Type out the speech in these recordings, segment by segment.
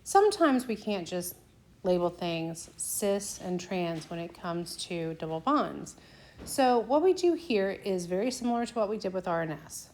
sometimes we can't just label things cis and trans when it comes to double bonds. So what we do here is very similar to what we did with R and S.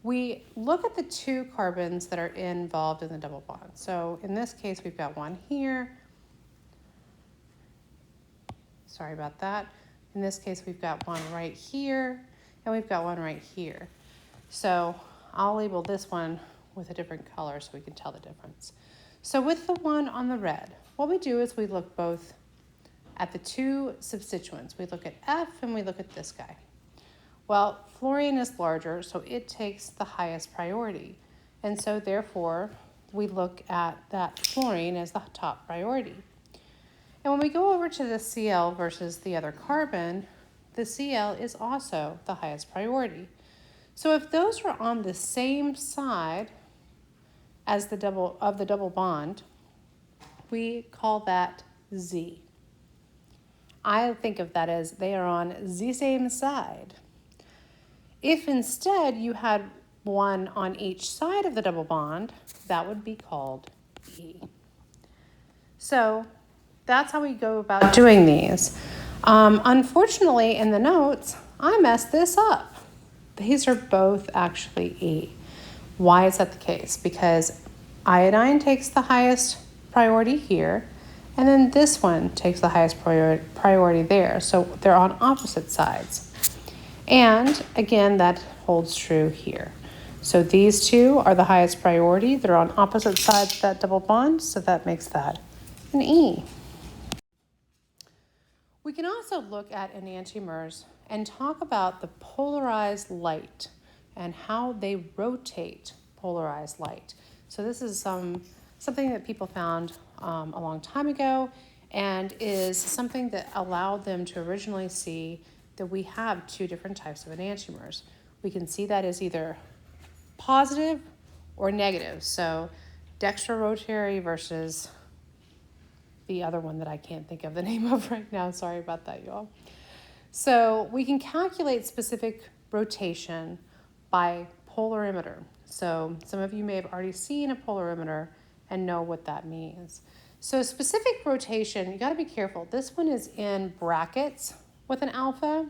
We look at the two carbons that are involved in the double bond. So in this case, we've got one here. Sorry about that. In this case, we've got one right here, and we've got one right here. So I'll label this one with a different color so we can tell the difference. So with the one on the red, what we do is we look both at the two substituents. We look at F and we look at this guy. Well, fluorine is larger, so it takes the highest priority. And so therefore, we look at that fluorine as the top priority. And when we go over to the Cl versus the other carbon, the Cl is also the highest priority. So if those were on the same side as the double bond, we call that Z. I think of that as they are on the same side. If instead you had one on each side of the double bond, that would be called E. So that's how we go about doing these. Unfortunately, in the notes, I messed this up. These are both actually E. Why is that the case? Because iodine takes the highest priority here, and then this one takes the highest priority there. So they're on opposite sides. And again, that holds true here. So these two are the highest priority. They're on opposite sides of that double bond, so that makes that an E. We can also look at enantiomers and talk about the polarized light and how they rotate polarized light. So this is something that people found a long time ago and is something that allowed them to originally see that we have two different types of enantiomers. We can see that as either positive or negative. So dextrorotary versus the other one that I can't think of the name of right now. Sorry about that, y'all. So we can calculate specific rotation by polarimeter. So some of you may have already seen a polarimeter and know what that means. So specific rotation, you got to be careful. This one is in brackets with an alpha,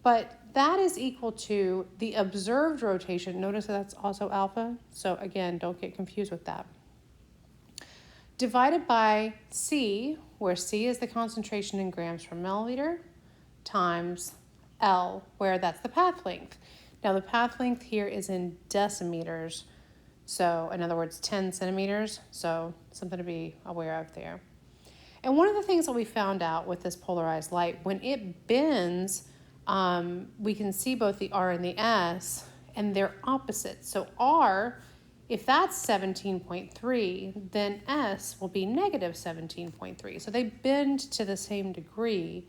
but that is equal to the observed rotation. Notice that that's also alpha. So again, don't get confused with that. Divided by C, where C is the concentration in grams per milliliter, times L, where that's the path length. Now the path length here is in decimeters, so in other words 10 centimeters, so something to be aware of there. And one of the things that we found out with this polarized light, when it bends, we can see both the R and the S, and they're opposite. So R, if that's 17.3, then S will be negative 17.3. So they bend to the same degree,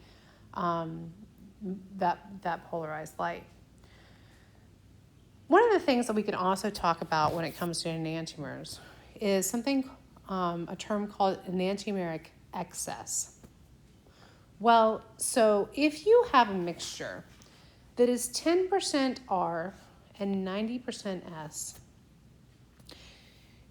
that polarized light. One of the things that we can also talk about when it comes to enantiomers is something, a term called enantiomeric excess. Well, so if you have a mixture that is 10% R and 90% S,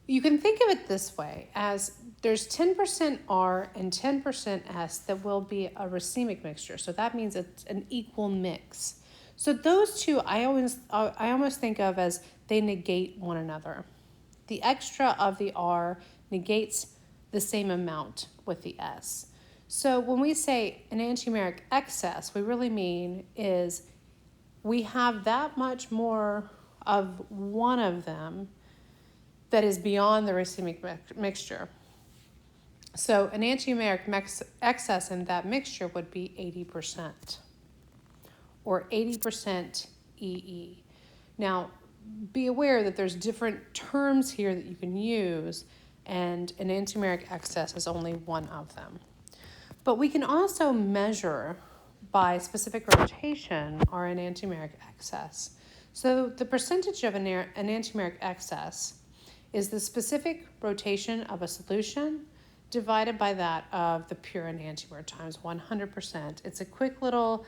you can think of it this way, as there's 10% R and 10% S that will be a racemic mixture. So that means it's an equal mix. So those two, I almost think of as they negate one another. The extra of the R negates the same amount with the S. So when we say enantiomeric excess, we really mean is we have that much more of one of them that is beyond the racemic mixture. So enantiomeric excess in that mixture would be 80%, or 80% EE. Now, be aware that there's different terms here that you can use, and enantiomeric excess is only one of them. But we can also measure by specific rotation our enantiomeric excess. So the percentage of enantiomeric excess is the specific rotation of a solution divided by that of the pure enantiomer times 100%. It's a quick little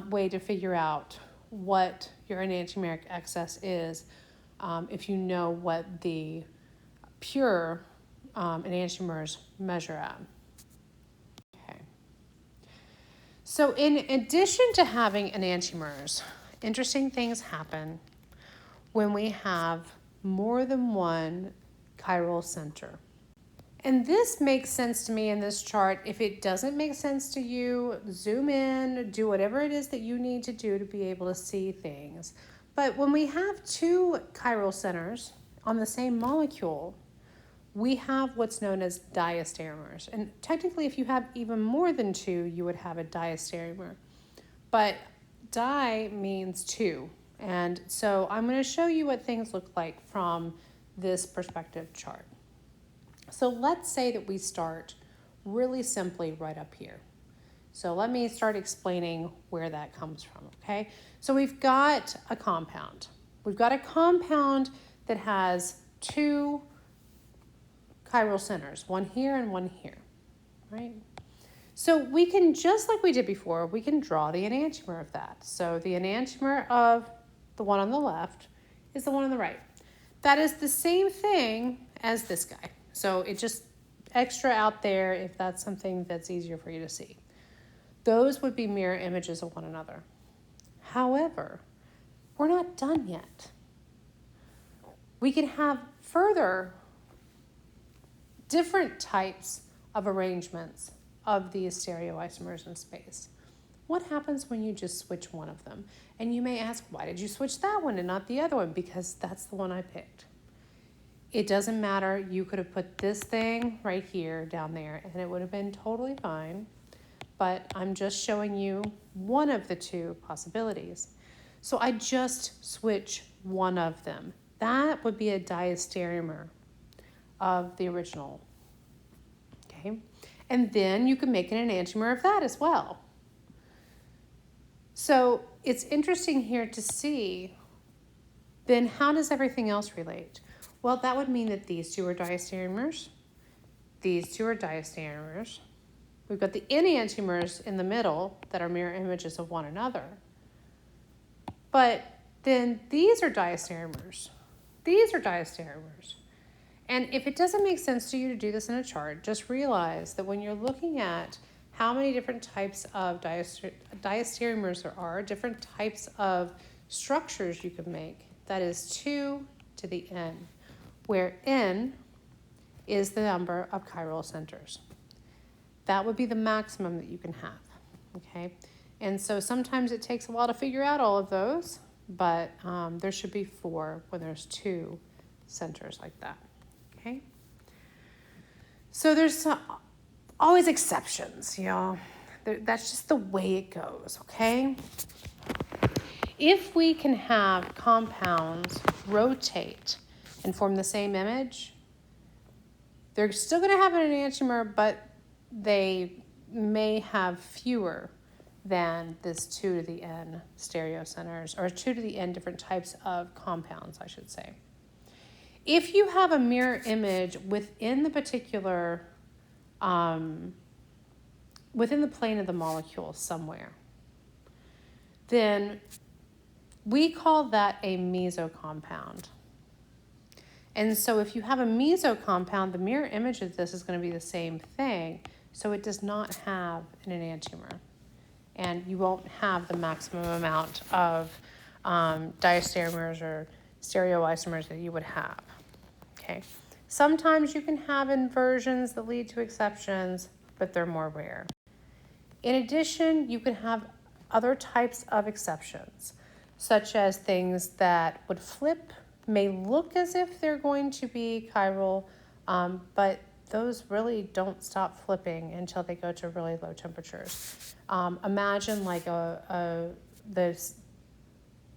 way to figure out what your enantiomeric excess is if you know what the pure enantiomers measure at. Okay. So in addition to having enantiomers, interesting things happen when we have more than one chiral center. And this makes sense to me in this chart. If it doesn't make sense to you, zoom in, do whatever it is that you need to do to be able to see things. But when we have two chiral centers on the same molecule, we have what's known as diastereomers. And technically, if you have even more than two, you would have a diastereomer. But di means two. And so I'm going to show you what things look like from this perspective chart. So let's say that we start really simply right up here. So let me start explaining where that comes from, okay? So we've got a compound. We've got a compound that has two chiral centers, one here and one here, right? So we can, just like we did before, we can draw the enantiomer of that. So the enantiomer of the one on the left is the one on the right. That is the same thing as this guy. So it's just extra out there if that's something that's easier for you to see. Those would be mirror images of one another. However, we're not done yet. We can have further different types of arrangements of these stereoisomers in space. What happens when you just switch one of them? And you may ask, why did you switch that one and not the other one? Because that's the one I picked. It doesn't matter. You could have put this thing right here down there and it would have been totally fine. But I'm just showing you one of the two possibilities. So I just switch one of them. That would be a diastereomer of the original. Okay. And then you can make an enantiomer of that as well. So it's interesting here to see, then how does everything else relate? Well, that would mean that these two are diastereomers. These two are diastereomers. We've got the enantiomers in the middle that are mirror images of one another. But then these are diastereomers. These are diastereomers. And if it doesn't make sense to you to do this in a chart, just realize that when you're looking at how many different types of diastereomers there are, different types of structures you can make, that is 2 to the n, where n is the number of chiral centers. That would be the maximum that you can have, okay? And so sometimes it takes a while to figure out all of those, but there should be 4 when there's 2 centers like that, okay? So there's always exceptions, you know. That's just the way it goes, okay? If we can have compounds rotate and form the same image, they're still going to have an enantiomer, but they may have fewer than this 2 to the n stereocenters, or 2 to the n different types of compounds, I should say. If you have a mirror image within the particular, within the plane of the molecule somewhere, then we call that a mesocompound. And so if you have a mesocompound, the mirror image of this is going to be the same thing, so it does not have an enantiomer. And you won't have the maximum amount of diastereomers or stereoisomers that you would have, okay? Sometimes you can have inversions that lead to exceptions, but they're more rare. In addition, you can have other types of exceptions, such as things that would flip, may look as if they're going to be chiral, but those really don't stop flipping until they go to really low temperatures. Imagine like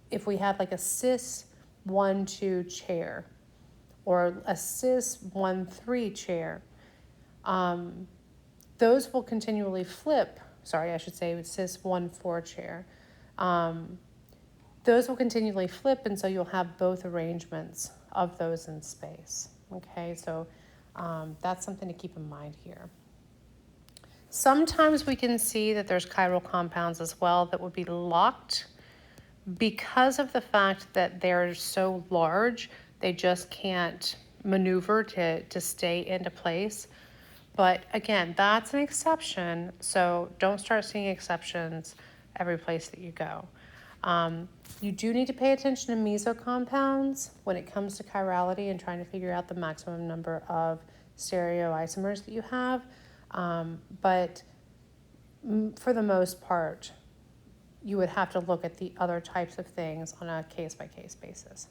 if we had like a cis 1,2 chair or a cis 1,3 chair, those will continually flip. Sorry, I should say cis 1,4 chair. Those will continually flip, and so you'll have both arrangements of those in space. Okay, so that's something to keep in mind here. Sometimes we can see that there's chiral compounds as well that would be locked because of the fact that they're so large, they just can't maneuver to stay into place. But again, that's an exception, so don't start seeing exceptions every place that you go. You do need to pay attention to meso compounds when it comes to chirality and trying to figure out the maximum number of stereoisomers that you have. But for the most part, you would have to look at the other types of things on a case-by-case basis.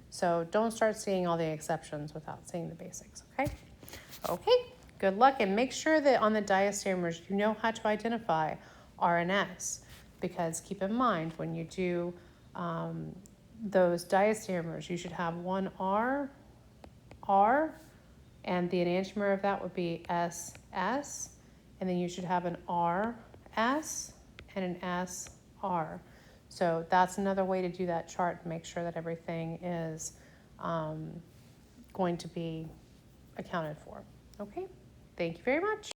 So don't start seeing all the exceptions without seeing the basics, okay? Okay, good luck, and make sure that on the diastereomers you know how to identify R and S, because keep in mind when you do those diastereomers, you should have one R, and the enantiomer of that would be SS, and then you should have an RS and an SR. So that's another way to do that chart and make sure that everything is going to be accounted for. Okay, thank you very much.